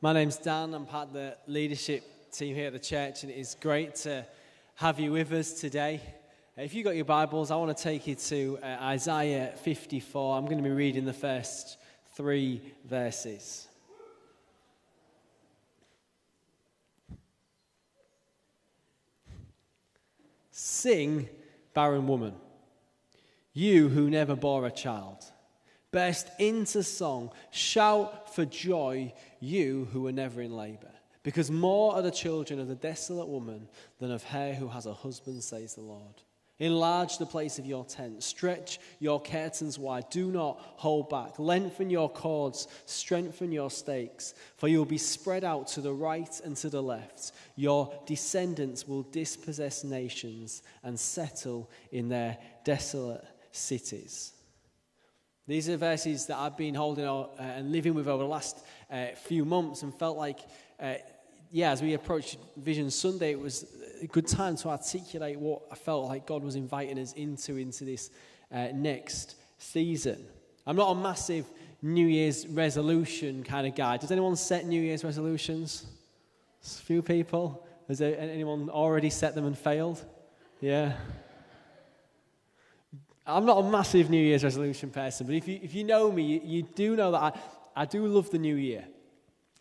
My name's Dan. I'm part of the leadership team here at the church, and it is great to have you with us today. If you've got your Bibles, I want to take you to Isaiah 54. I'm going to be reading the first 3 verses. Sing, barren woman, you who never bore a child. Burst into song, shout for joy, you who were never in labor. Because more are the children of the desolate woman than of her who has a husband, says the Lord. Enlarge the place of your tent, stretch your curtains wide, do not hold back. Lengthen your cords, strengthen your stakes, for you will be spread out to the right and to the left. Your descendants will dispossess nations and settle in their desolate cities. These are verses that I've been holding and living with over the last few months, and felt like, as we approached Vision Sunday, it was a good time to articulate what I felt like God was inviting us into this next season. I'm not a massive New Year's resolution kind of guy. Does anyone set New Year's resolutions? A few people. Has anyone already set them and failed? Yeah. I'm not a massive New Year's resolution person, but if you know me, you do know that I do love the new year.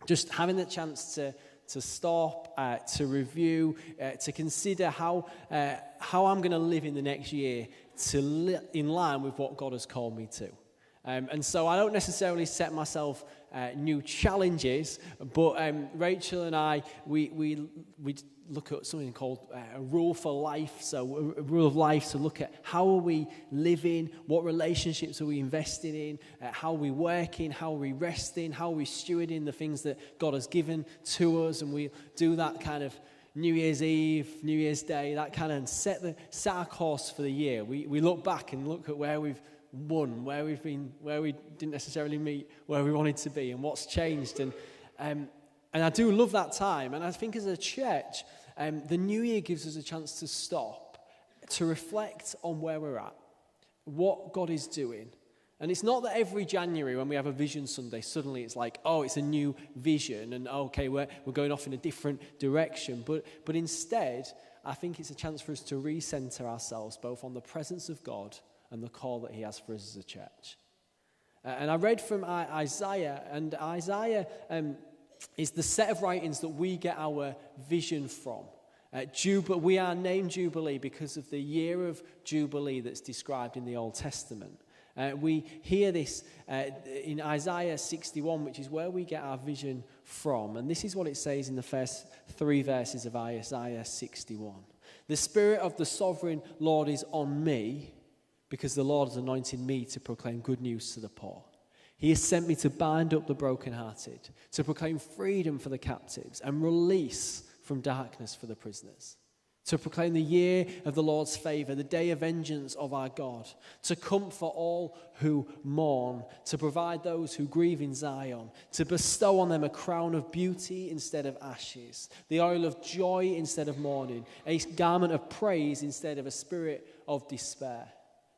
Just having the chance to stop, to review, to consider how I'm going to live in the next year in line with what God has called me to. And so I don't necessarily set myself new challenges, but Rachel and I, we look at something called a rule for life. So a rule of life to look at how are we living, what relationships are we investing in, how are we working, how are we resting, how are we stewarding the things that God has given to us. And we do that kind of New Year's Eve, New Year's Day, that kind of set our course for the year. We look back and look at where we've won, where we've been, where we didn't necessarily meet where we wanted to be, and what's changed. And I do love that time. And I think as a church, the new year gives us a chance to stop, to reflect on where we're at, what God is doing. And it's not that every January when we have a Vision Sunday, suddenly it's like, oh, it's a new vision, and okay, we're going off in a different direction. But instead, I think it's a chance for us to recenter ourselves both on the presence of God and the call that he has for us as a church. And I read from Isaiah, and Isaiah is the set of writings that we get our vision from. We are named Jubilee because of the year of Jubilee that's described in the Old Testament. We hear this in Isaiah 61, which is where we get our vision from. And this is what it says in the first 3 verses of Isaiah 61. The Spirit of the Sovereign Lord is on me, because the Lord has anointed me to proclaim good news to the poor. He has sent me to bind up the brokenhearted, to proclaim freedom for the captives and release from darkness for the prisoners, to proclaim the year of the Lord's favor, the day of vengeance of our God, to comfort all who mourn, to provide those who grieve in Zion, to bestow on them a crown of beauty instead of ashes, the oil of joy instead of mourning, a garment of praise instead of a spirit of despair.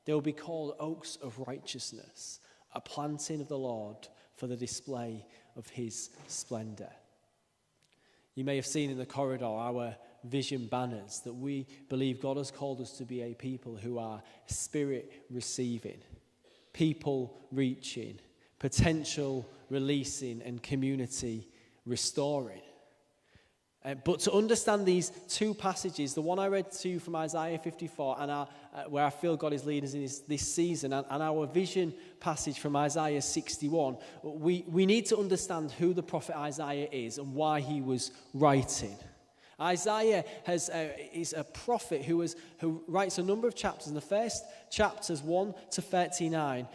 They will be called oaks of righteousness, a planting of the Lord for the display of his splendor. You may have seen in the corridor our vision banners that we believe God has called us to be a people who are spirit receiving, people reaching, potential releasing, and community restoring. But to understand these 2 passages, the one I read to you from Isaiah 54, and where I feel God is leading us in this season, and our vision passage from Isaiah 61, we need to understand who the prophet Isaiah is and why he was writing. Isaiah is a prophet who writes a number of chapters. In the first chapters 1 to 39,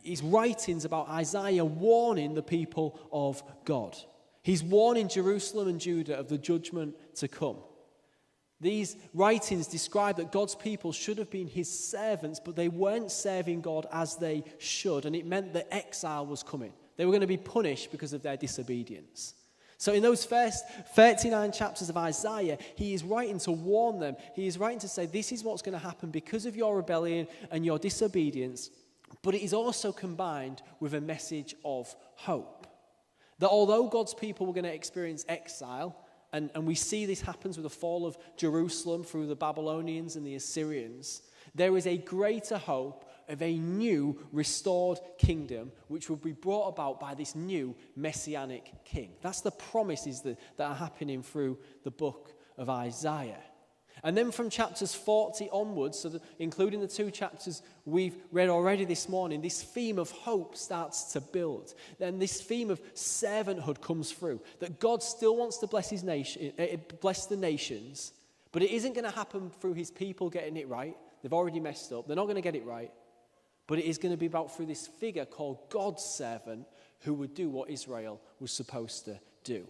his writings about Isaiah warning the people of God. He's warning Jerusalem and Judah of the judgment to come. These writings describe that God's people should have been his servants, but they weren't serving God as they should, and it meant that exile was coming. They were going to be punished because of their disobedience. So in those first 39 chapters of Isaiah, he is writing to warn them. He is writing to say, this is what's going to happen because of your rebellion and your disobedience, but it is also combined with a message of hope. That although God's people were going to experience exile, and we see this happens with the fall of Jerusalem through the Babylonians and the Assyrians, there is a greater hope of a new restored kingdom which will be brought about by this new messianic king. That's the promises that are happening through the book of Isaiah. And then from chapters 40 onwards, so including the 2 chapters we've read already this morning, this theme of hope starts to build. Then this theme of servanthood comes through, that God still wants to bless his nation, bless the nations, but it isn't going to happen through his people getting it right. They've already messed up. They're not going to get it right. But it is going to be about through this figure called God's servant who would do what Israel was supposed to do.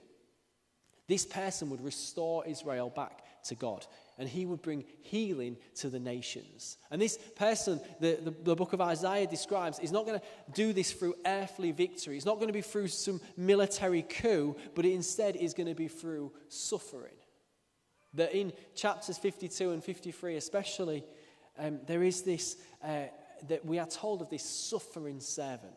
This person would restore Israel back to God, and he would bring healing to the nations. And this person, the book of Isaiah describes, is not going to do this through earthly victory. It's not going to be through some military coup, but it instead is going to be through suffering. That in chapters 52 and 53 especially, there is this, that we are told of this suffering servant.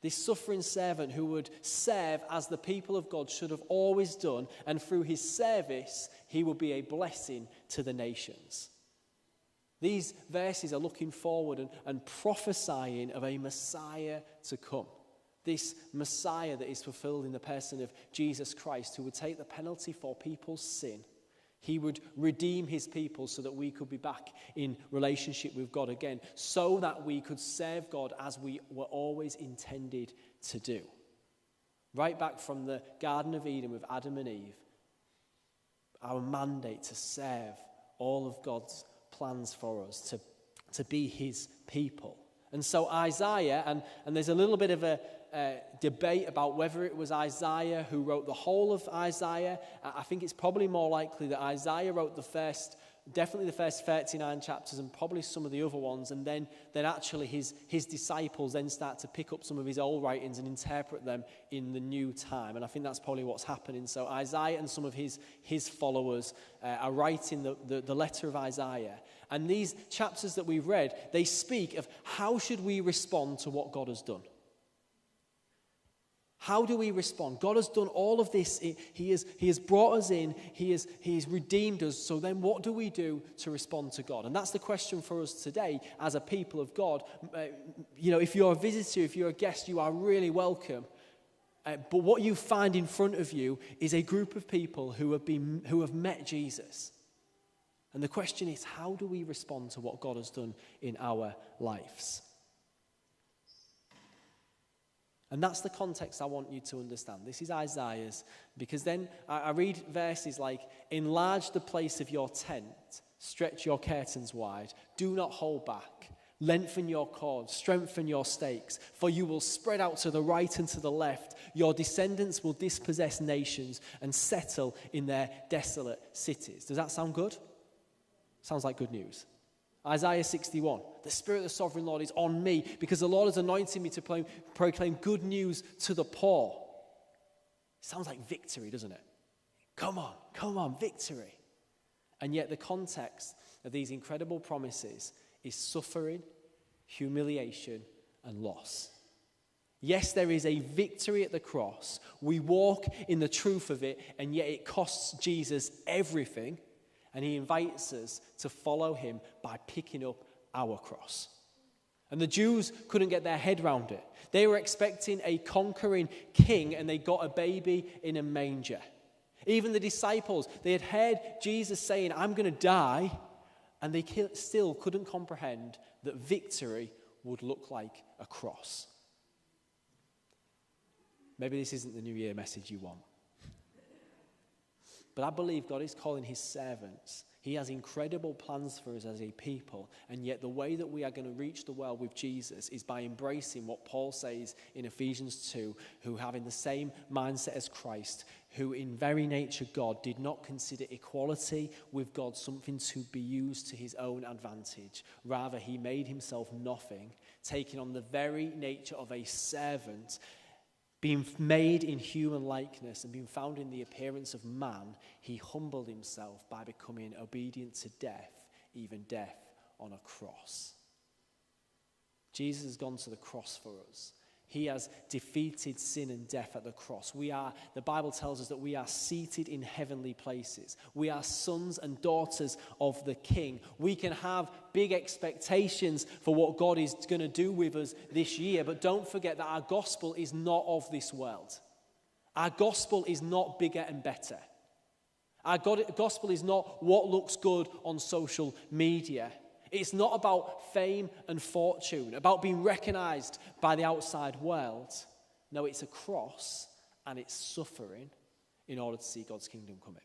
This suffering servant who would serve as the people of God should have always done, and through his service, he will be a blessing to the nations. These verses are looking forward and prophesying of a Messiah to come. This Messiah that is fulfilled in the person of Jesus Christ, who would take the penalty for people's sin. He would redeem his people so that we could be back in relationship with God again, so that we could serve God as we were always intended to do. Right back from the Garden of Eden with Adam and Eve, our mandate to serve all of God's plans for us, to be his people. And so Isaiah, and there's a little bit of a debate about whether it was Isaiah who wrote the whole of Isaiah. I think it's probably more likely that Isaiah wrote definitely the first 39 chapters and probably some of the other ones, and then actually his disciples then start to pick up some of his old writings and interpret them in the new time. And I think that's probably what's happening. So Isaiah and some of his followers are writing the letter of Isaiah. And these chapters that we've read, they speak of how should we respond to what God has done. How do we respond? God has done all of this. He has brought us in. He has redeemed us. So then what do we do to respond to God? And that's the question for us today as a people of God. If you're a visitor, if you're a guest, you are really welcome. But what you find in front of you is a group of people who have met Jesus. And the question is, how do we respond to what God has done in our lives? And that's the context I want you to understand. This is Isaiah's, because then I read verses like, enlarge the place of your tent, stretch your curtains wide, do not hold back, lengthen your cords, strengthen your stakes, for you will spread out to the right and to the left. Your descendants will dispossess nations and settle in their desolate cities. Does that sound good? Sounds like good news. Isaiah 61, the Spirit of the Sovereign Lord is on me because the Lord has anointed me to proclaim good news to the poor. Sounds like victory, doesn't it? Come on, victory. And yet the context of these incredible promises is suffering, humiliation, and loss. Yes, there is a victory at the cross. We walk in the truth of it, and yet it costs Jesus everything. And he invites us to follow him by picking up our cross. And the Jews couldn't get their head around it. They were expecting a conquering king, and they got a baby in a manger. Even the disciples, they had heard Jesus saying, I'm going to die, and they still couldn't comprehend that victory would look like a cross. Maybe this isn't the New Year message you want. But I believe God is calling his servants. He has incredible plans for us as a people. And yet the way that we are going to reach the world with Jesus is by embracing what Paul says in Ephesians 2, who having the same mindset as Christ, who in very nature God did not consider equality with God something to be used to his own advantage. Rather, he made himself nothing, taking on the very nature of a servant, being made in human likeness and being found in the appearance of man, he humbled himself by becoming obedient to death, even death on a cross. Jesus has gone to the cross for us. He has defeated sin and death at the cross. The Bible tells us that we are seated in heavenly places. We are sons and daughters of the King. We can have big expectations for what God is going to do with us this year, but don't forget that our gospel is not of this world. Our gospel is not bigger and better. Our gospel is not what looks good on social media. It's not about fame and fortune, about being recognized by the outside world. No, it's a cross and it's suffering in order to see God's kingdom coming.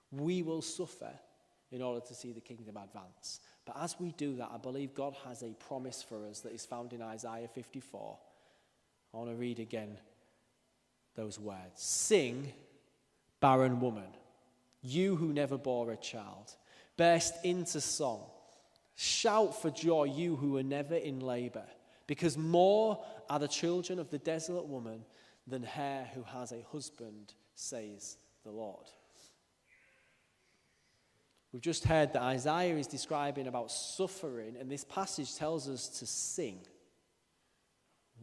We will suffer in order to see the kingdom advance. But as we do that, I believe God has a promise for us that is found in Isaiah 54. I want to read again those words. Sing, barren woman, you who never bore a child. Burst into song. Shout for joy, you who were never in labor, because more are the children of the desolate woman than her who has a husband, says the Lord. We've just heard that Isaiah is describing about suffering, and this passage tells us to sing.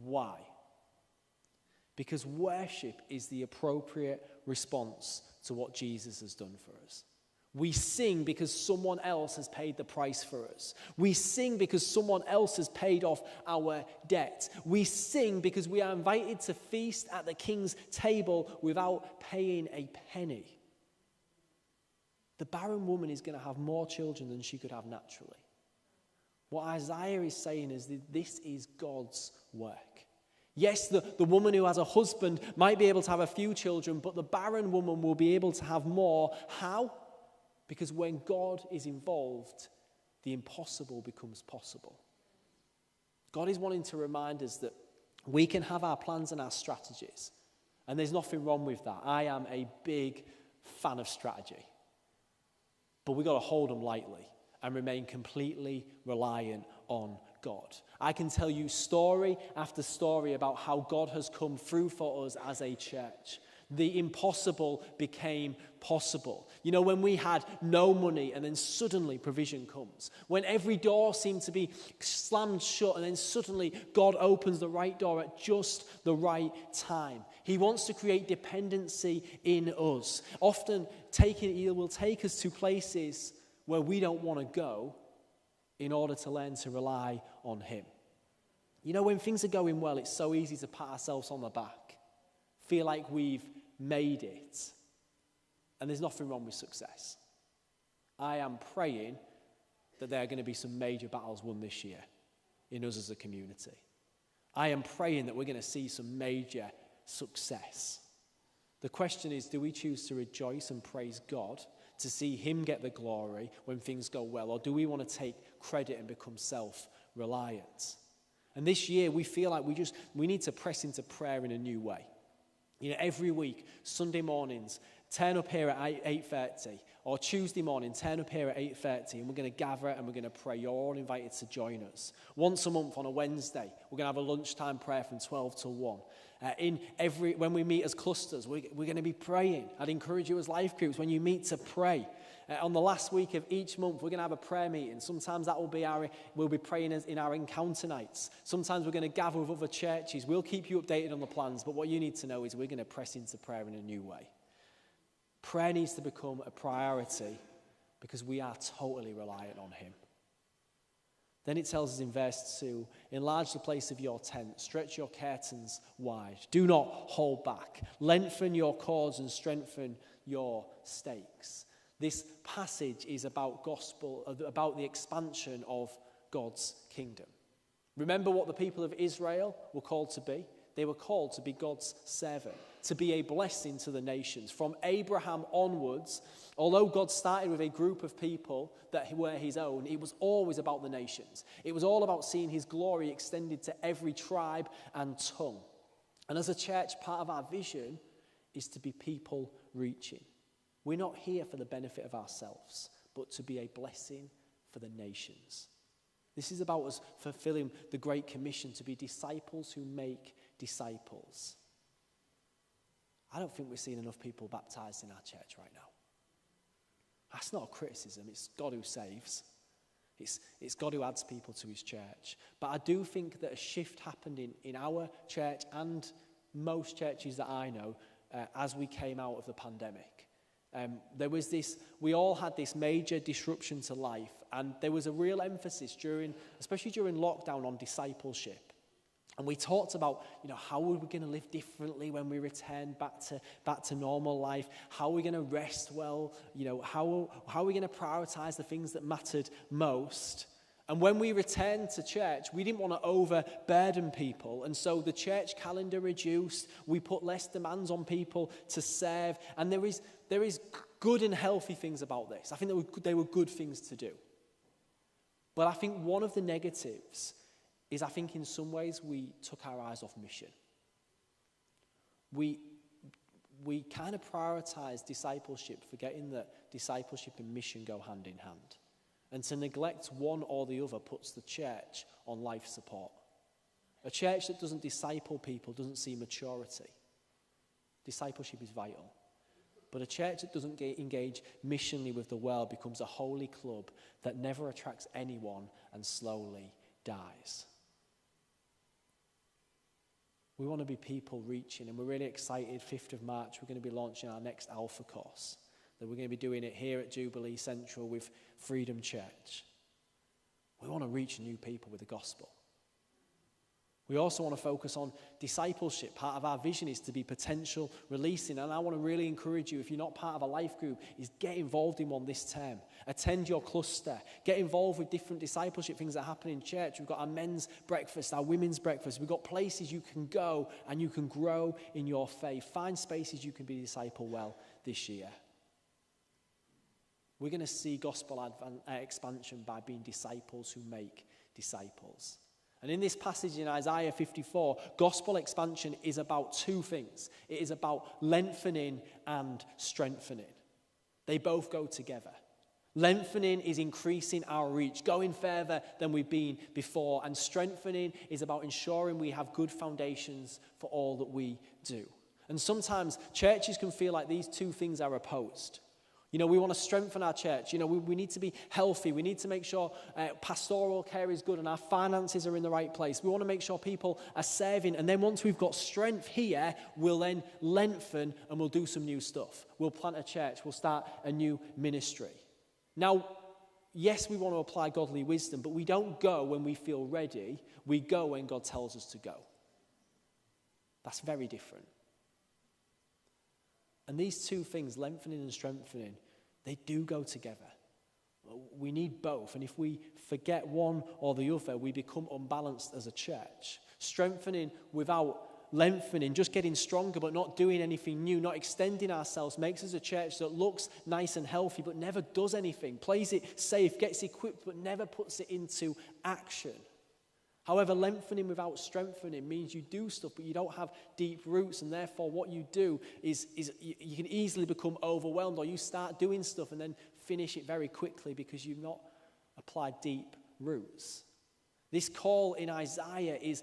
Why? Because worship is the appropriate response to what Jesus has done for us. We sing because someone else has paid the price for us. We sing because someone else has paid off our debt. We sing because we are invited to feast at the King's table without paying a penny. The barren woman is going to have more children than she could have naturally. What Isaiah is saying is that this is God's work. Yes, the woman who has a husband might be able to have a few children, but the barren woman will be able to have more. How? Because when God is involved, the impossible becomes possible. God is wanting to remind us that we can have our plans and our strategies, and there's nothing wrong with that. I am a big fan of strategy, but we've got to hold them lightly and remain completely reliant on God. I can tell you story after story about how God has come through for us as a church. The impossible became possible. You know, when we had no money and then suddenly provision comes. When every door seemed to be slammed shut and then suddenly God opens the right door at just the right time. He wants to create dependency in us. Often He will take us to places where we don't want to go in order to learn to rely on Him. You know, when things are going well, it's so easy to pat ourselves on the back. Feel like we've made it. And there's nothing wrong with success. I am praying that there are going to be some major battles won this year in us as a community. I am praying that we're going to see some major success. The question is, do we choose to rejoice and praise God to see Him get the glory when things go well, or do we want to take credit and become self-reliant? And this year we feel like we need to press into prayer in a new way. You know, every week, Sunday mornings, turn up here at 8:30, or Tuesday morning, turn up here at 8:30, and we're going to gather and we're going to pray. You're all invited to join us. Once a month on a Wednesday, we're going to have a lunchtime prayer from 12 till 1. When we meet as clusters, we're going to be praying. I'd encourage you as life groups, when you meet, to pray. On the last week of each month, we're going to have a prayer meeting. Sometimes that will be we'll be praying in our encounter nights. Sometimes we're going to gather with other churches. We'll keep you updated on the plans, but what you need to know is we're going to press into prayer in a new way. Prayer needs to become a priority because we are totally reliant on Him. Then it tells us in verse 2, enlarge the place of your tent, stretch your curtains wide. Do not hold back. Lengthen your cords and strengthen your stakes. This passage is about the expansion of God's kingdom. Remember what the people of Israel were called to be? They were called to be God's servant, to be a blessing to the nations. From Abraham onwards, although God started with a group of people that were His own, it was always about the nations. It was all about seeing His glory extended to every tribe and tongue. And as a church, part of our vision is to be people reaching. We're not here for the benefit of ourselves, but to be a blessing for the nations. This is about us fulfilling the Great Commission to be disciples who make disciples. I don't think we're seeing enough people baptized in our church right now. That's not a criticism. It's God who saves. It's God who adds people to his church. But I do think that a shift happened in our church and most churches that I know as we came out of the pandemic. There was we all had this major disruption to life, and there was a real emphasis especially during lockdown, on discipleship. And we talked about, how are we going to live differently when we return back to normal life? How are we going to rest well? How are we going to prioritize the things that mattered most? And when we returned to church, we didn't want to overburden people. And so the church calendar reduced. We put less demands on people to serve. And there is good and healthy things about this. I think they were good things to do. But I think one of the negatives is, I think in some ways we took our eyes off mission. We kind of prioritize discipleship, forgetting that discipleship and mission go hand in hand. And to neglect one or the other puts the church on life support. A church that doesn't disciple people doesn't see maturity. Discipleship is vital. But a church that doesn't engage missionally with the world becomes a holy club that never attracts anyone and slowly dies. We want to be people reaching, and we're really excited. 5th of March, we're going to be launching our next Alpha course. That we're going to be doing it here at Jubilee Central with Freedom Church. We want to reach new people with the gospel. We also want to focus on discipleship. Part of our vision is to be potential releasing. And I want to really encourage you, if you're not part of a life group, is get involved in one this term. Attend your cluster. Get involved with different discipleship things that happen in church. We've got our men's breakfast, our women's breakfast. We've got places you can go and you can grow in your faith. Find spaces you can be discipled well this year. We're going to see gospel expansion by being disciples who make disciples. And in this passage in Isaiah 54, gospel expansion is about two things. It is about lengthening and strengthening. They both go together. Lengthening is increasing our reach, going further than we've been before. And strengthening is about ensuring we have good foundations for all that we do. And sometimes churches can feel like these two things are opposed. We want to strengthen our church. We need to be healthy. We need to make sure pastoral care is good and our finances are in the right place. We want to make sure people are serving. And then once we've got strength here, we'll then lengthen and we'll do some new stuff. We'll plant a church. We'll start a new ministry. Now, yes, we want to apply godly wisdom, but we don't go when we feel ready. We go when God tells us to go. That's very different. And these two things, lengthening and strengthening, they do go together. We need both. And if we forget one or the other, we become unbalanced as a church. Strengthening without lengthening, just getting stronger but not doing anything new, not extending ourselves, makes us a church that looks nice and healthy but never does anything, plays it safe, gets equipped but never puts it into action. However, lengthening without strengthening means you do stuff, but you don't have deep roots, and therefore what you do is you can easily become overwhelmed, or you start doing stuff and then finish it very quickly because you've not applied deep roots. This call in Isaiah is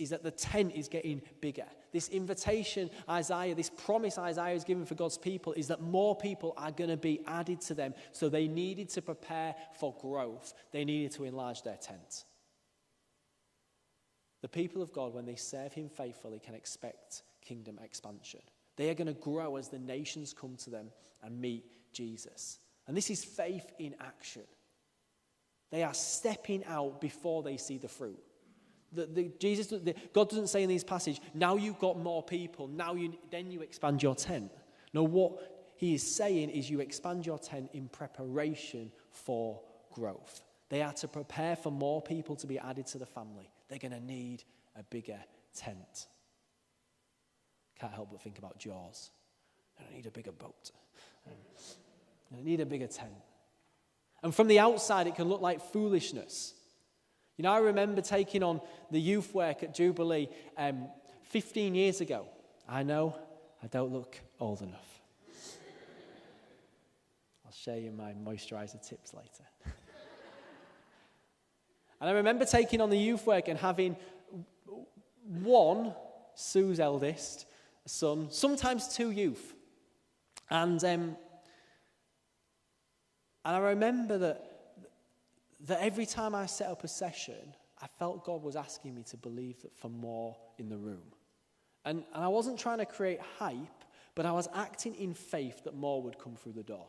that the tent is getting bigger. This invitation, Isaiah, this promise Isaiah is given for God's people is that more people are going to be added to them, so they needed to prepare for growth. They needed to enlarge their tent. The people of God, when they serve him faithfully, can expect kingdom expansion. They are going to grow as the nations come to them and meet Jesus. And this is faith in action. They are stepping out before they see the fruit. God doesn't say in this passage, now you've got more people, then you expand your tent. No, what he is saying is you expand your tent in preparation for growth. They are to prepare for more people to be added to the family. They're going to need a bigger tent. Can't help but think about Jaws. I need a bigger boat. I need a bigger tent. And from the outside, it can look like foolishness. I remember taking on the youth work at Jubilee 15 years ago. I know I don't look old enough. I'll share you my moisturizer tips later. And I remember taking on the youth work and having one, Sue's eldest son, sometimes two youth. And I remember that that every time I set up a session, I felt God was asking me to believe that for more in the room. And I wasn't trying to create hype, but I was acting in faith that more would come through the door.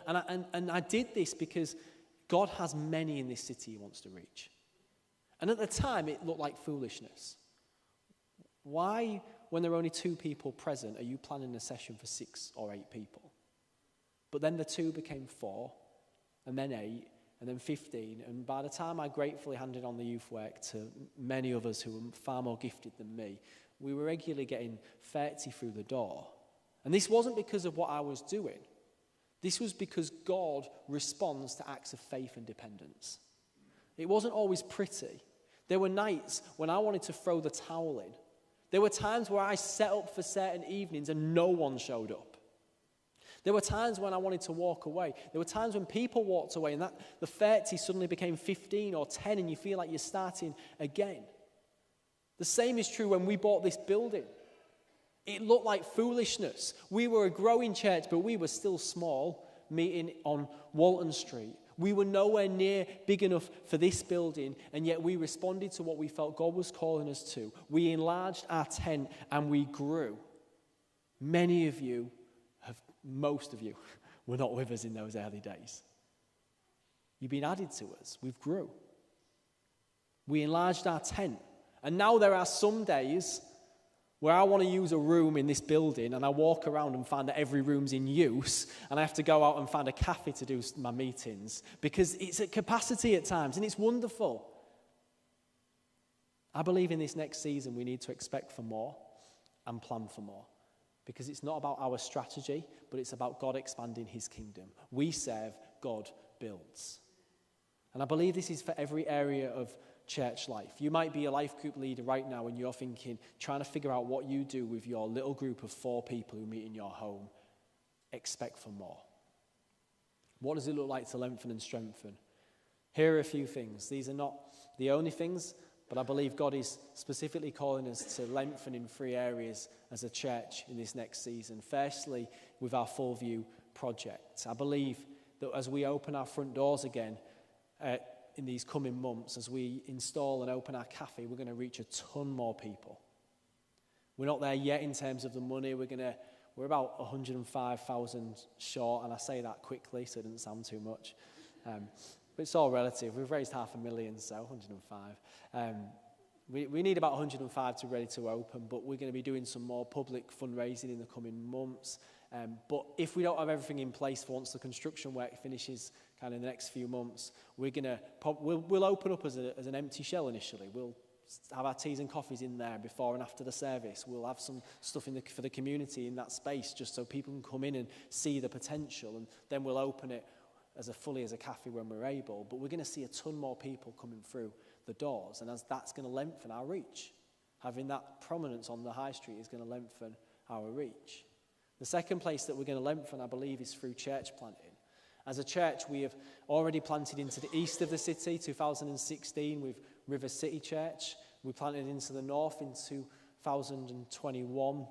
And I did this because God has many in this city he wants to reach. And at the time, it looked like foolishness. Why, when there are only 2 people present, are you planning a session for 6 or 8 people? But then the 2 became 4, and then 8, and then 15. And by the time I gratefully handed on the youth work to many others who were far more gifted than me, we were regularly getting 30 through the door. And this wasn't because of what I was doing. This was because God responds to acts of faith and dependence. It wasn't always pretty. There were nights when I wanted to throw the towel in. There were times where I set up for certain evenings and no one showed up. There were times when I wanted to walk away. There were times when people walked away and the 30 suddenly became 15 or 10 and you feel like you're starting again. The same is true when we bought this building. It looked like foolishness. We were a growing church, but we were still small, meeting on Walton Street. We were nowhere near big enough for this building, and yet we responded to what we felt God was calling us to. We enlarged our tent and we grew. Most of you were not with us in those early days. You've been added to us. We've grew. We enlarged our tent. And now there are some days where I want to use a room in this building and I walk around and find that every room's in use and I have to go out and find a cafe to do my meetings because it's at capacity at times and it's wonderful. I believe in this next season we need to expect for more and plan for more because it's not about our strategy, but it's about God expanding his kingdom. We serve, God builds. And I believe this is for every area of church life. You might be a life group leader right now and you're trying to figure out what you do with your little group of 4 people who meet in your home. Expect for more. What does it look like to lengthen and strengthen? Here are a few things. These are not the only things, but I believe God is specifically calling us to lengthen in 3 areas as a church in this next season. Firstly, with our Full View project. I believe that as we open our front doors again, in these coming months, as we install and open our cafe, we're going to reach a ton more people. We're not there yet in terms of the money. We're about 105,000 short, and I say that quickly so it doesn't sound too much. But it's all relative. We've raised 500,000, so 105. We need about 105 to ready to open, but we're going to be doing some more public fundraising in the coming months. But if we don't have everything in place for once the construction work finishes kind of in the next few months, we'll open up as an empty shell initially. We'll have our teas and coffees in there before and after the service. We'll have some stuff for the community in that space just so people can come in and see the potential, and then we'll open it fully as a cafe when we're able. But we're going to see a ton more people coming through the doors, and as that's going to lengthen our reach. Having that prominence on the high street is going to lengthen our reach. The second place that we're going to lengthen, I believe, is through church planting. As a church, we have already planted into the east of the city, 2016, with River City Church. We planted into the north in 2021.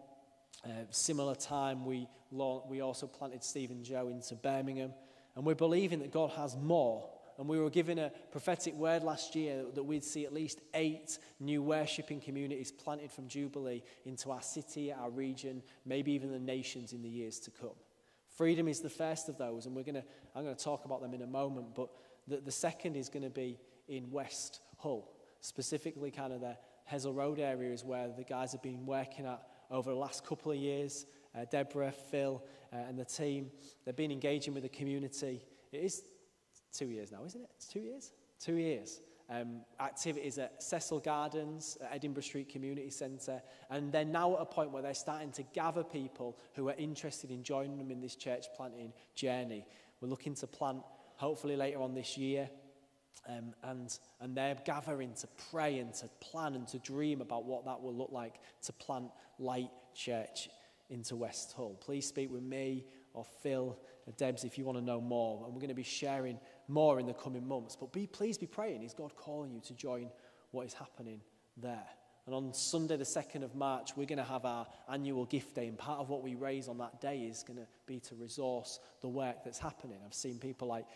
Similar time, we also planted Steve and Joe into Birmingham. And we're believing that God has more. And we were given a prophetic word last year that we'd see at least 8 new worshipping communities planted from Jubilee into our city, our region, maybe even the nations in the years to come. Freedom is the first of those, and I'm going to talk about them in a moment, but the second is going to be in West Hull, specifically kind of the Hessel Road areas where the guys have been working at over the last couple of years. Deborah, Phil, and the team, they've been engaging with the community. It is 2 years now, isn't it? It's 2 years? 2 years. Activities at Cecil Gardens, at Edinburgh Street Community Centre, and they're now at a point where they're starting to gather people who are interested in joining them in this church planting journey. We're looking to plant hopefully later on this year, and they're gathering to pray and to plan and to dream about what that will look like to plant Light Church into West Hull. Please speak with me or Phil or Debs if you want to know more, and we're going to be sharing more in the coming months. But please be praying. Is God calling you to join what is happening there? And on Sunday, the 2nd of March, we're going to have our annual gift day, and part of what we raise on that day is going to be to resource the work that's happening. I've seen people like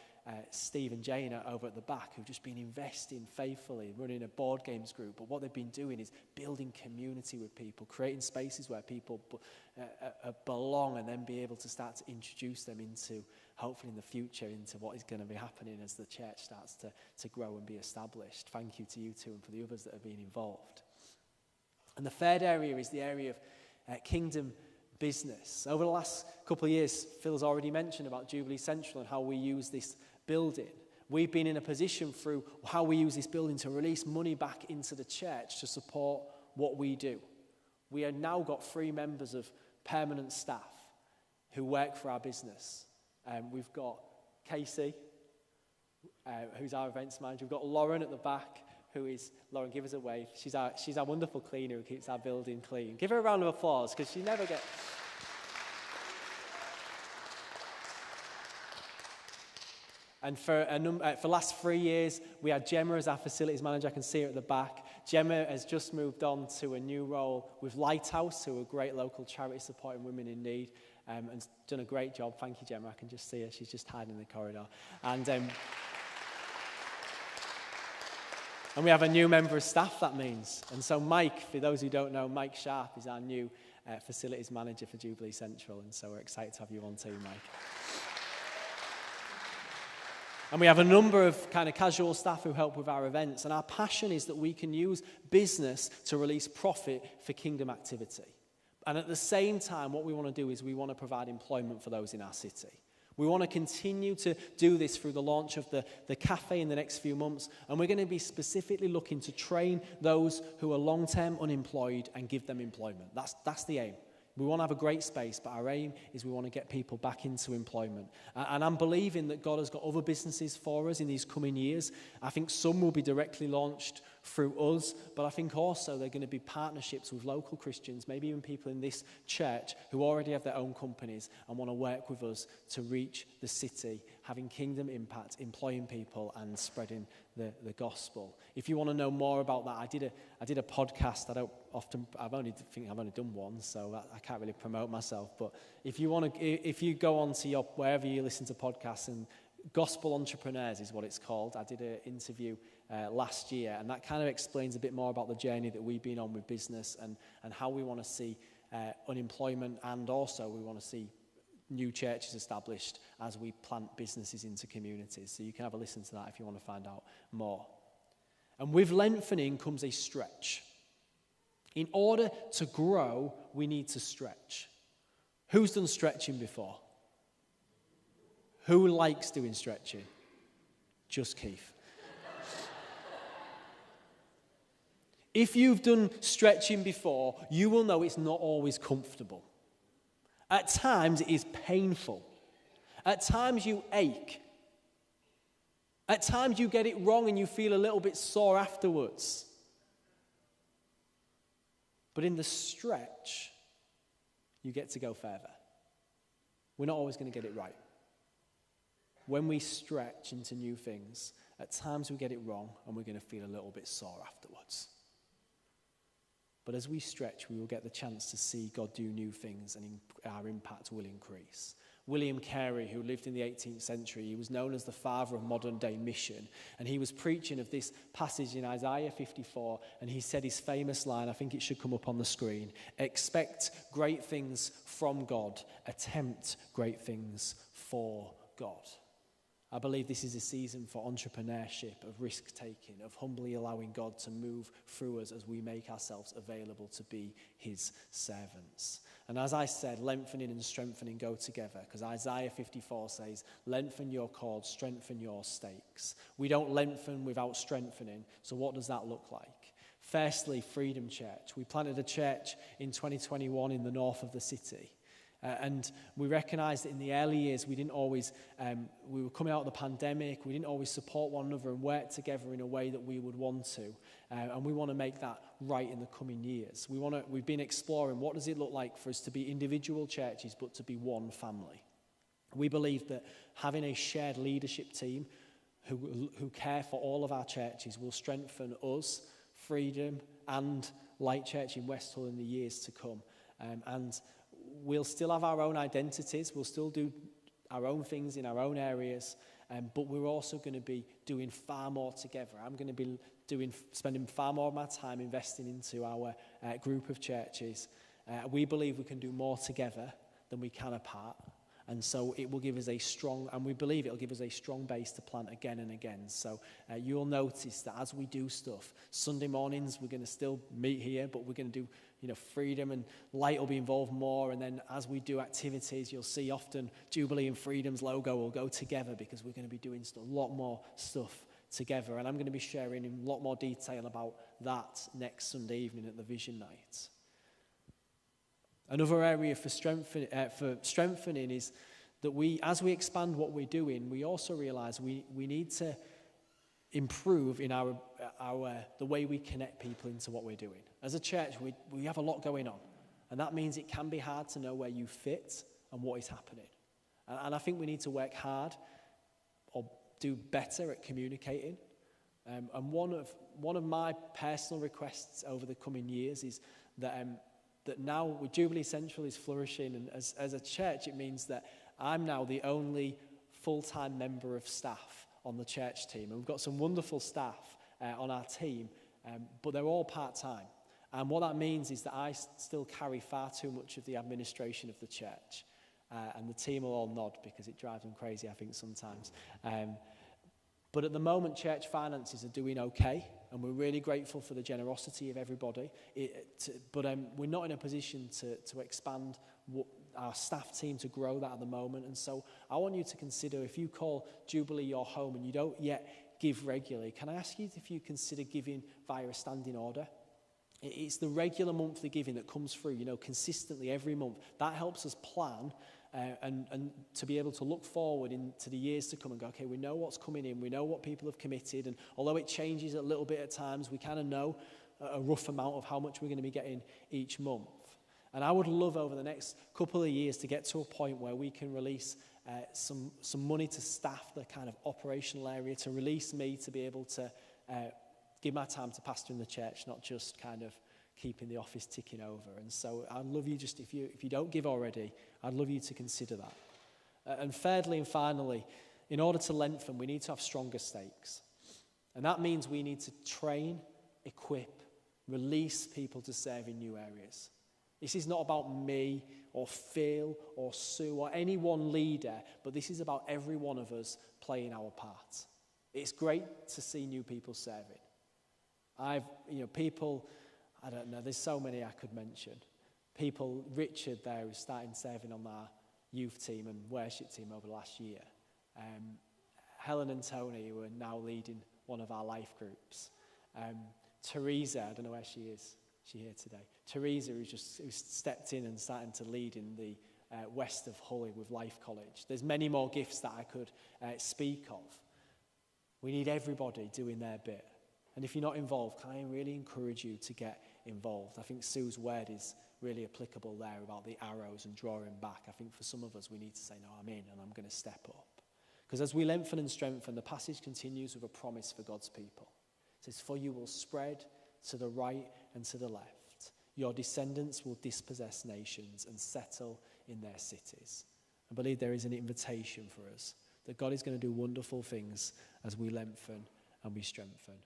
Steve and Jane over at the back, who've just been investing faithfully, running a board games group. But what they've been doing is building community with people, creating spaces where people belong, and then be able to start to introduce them into, hopefully in the future, into what is going to be happening as the church starts to grow and be established. Thank you to you two and for the others that have been involved. And the third area is the area of kingdom business. Over the last couple of years, Phil's already mentioned about Jubilee Central and how we use this building. We've been in a position through how we use this building to release money back into the church to support what we do. We have now got 3 members of permanent staff who work for our business. We've got Casey, who's our events manager. We've got Lauren at the back, Lauren, give us a wave. She's our wonderful cleaner who keeps our building clean. Give her a round of applause, because she never gets... And for the last 3 years, we had Gemma as our facilities manager. I can see her at the back. Gemma has just moved on to a new role with Lighthouse, who are a great local charity supporting women in need, and done a great job. Thank you, Gemma. I can just see her. She's just hiding in the corridor. And we have a new member of staff, that means. And so Mike, for those who don't know, Mike Sharp is our new facilities manager for Jubilee Central. And so we're excited to have you on too, Mike. And we have a number of kind of casual staff who help with our events. And our passion is that we can use business to release profit for kingdom activity. And at the same time, what we want to do is we want to provide employment for those in our city. We want to continue to do this through the launch of the cafe in the next few months. And we're going to be specifically looking to train those who are long-term unemployed and give them employment. That's the aim. We want to have a great space, but our aim is we want to get people back into employment. And I'm believing that God has got other businesses for us in these coming years. I think some will be directly launched through us, but I think also they're going to be partnerships with local Christians, maybe even people in this church who already have their own companies and want to work with us to reach the city, having kingdom impact, employing people and spreading the gospel. If you want to know more about that, I did a podcast. I've only done one, so I can't really promote myself. But if you go on to wherever you listen to podcasts, and Gospel Entrepreneurs is what it's called. I did an interview last year, and that kind of explains a bit more about the journey that we've been on with business and how we want to see unemployment, and also we want to see new churches established as we plant businesses into communities. So you can have a listen to that if you want to find out more. And with lengthening comes a stretch. In order to grow, we need to stretch. Who's done stretching before? Who likes doing stretching? Just Keith. If you've done stretching before, you will know it's not always comfortable. At times, it is painful. At times, you ache. At times, you get it wrong and you feel a little bit sore afterwards. But in the stretch, you get to go further. We're not always going to get it right. When we stretch into new things, at times we get it wrong and we're going to feel a little bit sore afterwards. But as we stretch, we will get the chance to see God do new things, and our impact will increase. William Carey, who lived in the 18th century, he was known as the father of modern-day mission. And he was preaching of this passage in Isaiah 54, and he said his famous line, I think it should come up on the screen, "Expect great things from God, attempt great things for God." I believe this is a season for entrepreneurship, of risk-taking, of humbly allowing God to move through us as we make ourselves available to be his servants. And as I said, lengthening and strengthening go together, because Isaiah 54 says, lengthen your cords, strengthen your stakes. We don't lengthen without strengthening. So what does that look like? Firstly, Freedom Church. We planted a church in 2021 in the north of the city. And we recognized that in the early years, we didn't always, we were coming out of the pandemic, we didn't always support one another and work together in a way that we would want to. And we want to make that right in the coming years. We've been exploring what does it look like for us to be individual churches, but to be one family. We believe that having a shared leadership team who care for all of our churches will strengthen us, Freedom, and Light Church in Westhull in the years to come. And we'll still have our own identities. We'll still do our own things in our own areas. but we're also going to be doing far more together. I'm going to be spending far more of my time investing into our group of churches. We believe we can do more together than we can apart. And so it will give us and we believe it will give us a strong base to plant again and again. So you'll notice that as we do stuff, Sunday mornings we're going to still meet here, but we're going to do, Freedom and Light will be involved more. And then as we do activities, you'll see often Jubilee and Freedom's logo will go together because we're going to be doing a lot more stuff together. And I'm going to be sharing in a lot more detail about that next Sunday evening at the Vision Night. Another area for strengthening is that as we expand what we're doing, we also realize we need to improve in the way we connect people into what we're doing. As a church, we have a lot going on, and that means it can be hard to know where you fit and what is happening. And I think we need to work hard or do better at communicating. And one of my personal requests over the coming years is that now with Jubilee Central is flourishing, and as a church, it means that I'm now the only full-time member of staff on the church team. And we've got some wonderful staff on our team, but they're all part-time. And what that means is that I still carry far too much of the administration of the church. And the team will all nod because it drives them crazy, I think, sometimes. But at the moment, church finances are doing okay, and we're really grateful for the generosity of everybody. But we're not in a position to expand our staff team to grow that at the moment. And so I want you to consider, if you call Jubilee your home and you don't yet give regularly, can I ask you if you consider giving via a standing order? It's the regular monthly giving that comes through, consistently every month. That helps us plan and to be able to look forward into the years to come and go, okay, we know what's coming in, we know what people have committed, and although it changes a little bit at times, we kind of know a rough amount of how much we're going to be getting each month. And I would love over the next couple of years to get to a point where we can release some money to staff the kind of operational area, to release me to be able to give my time to pastoring the church, not just kind of keeping the office ticking over. And so I'd love you if you don't give already, I'd love you to consider that. And thirdly and finally, in order to lengthen, we need to have stronger stakes. And that means we need to train, equip, release people to serve in new areas. This is not about me or Phil or Sue or any one leader, but this is about every one of us playing our part. It's great to see new people serving. People, I don't know, there's so many I could mention. People, Richard there, who's starting serving on our youth team and worship team over the last year. Helen and Tony, who are now leading one of our life groups. Teresa, I don't know where she is. She here today. Teresa, who stepped in and starting to lead in the west of Hull with Life College. There's many more gifts that I could speak of. We need everybody doing their bit. And if you're not involved, can I really encourage you to get involved? I think Sue's word is really applicable there about the arrows and drawing back. I think for some of us, we need to say, no, I'm in and I'm going to step up. Because as we lengthen and strengthen, the passage continues with a promise for God's people. It says, for you will spread to the right and to the left. Your descendants will dispossess nations and settle in their cities. I believe there is an invitation for us that God is going to do wonderful things as we lengthen and we strengthen.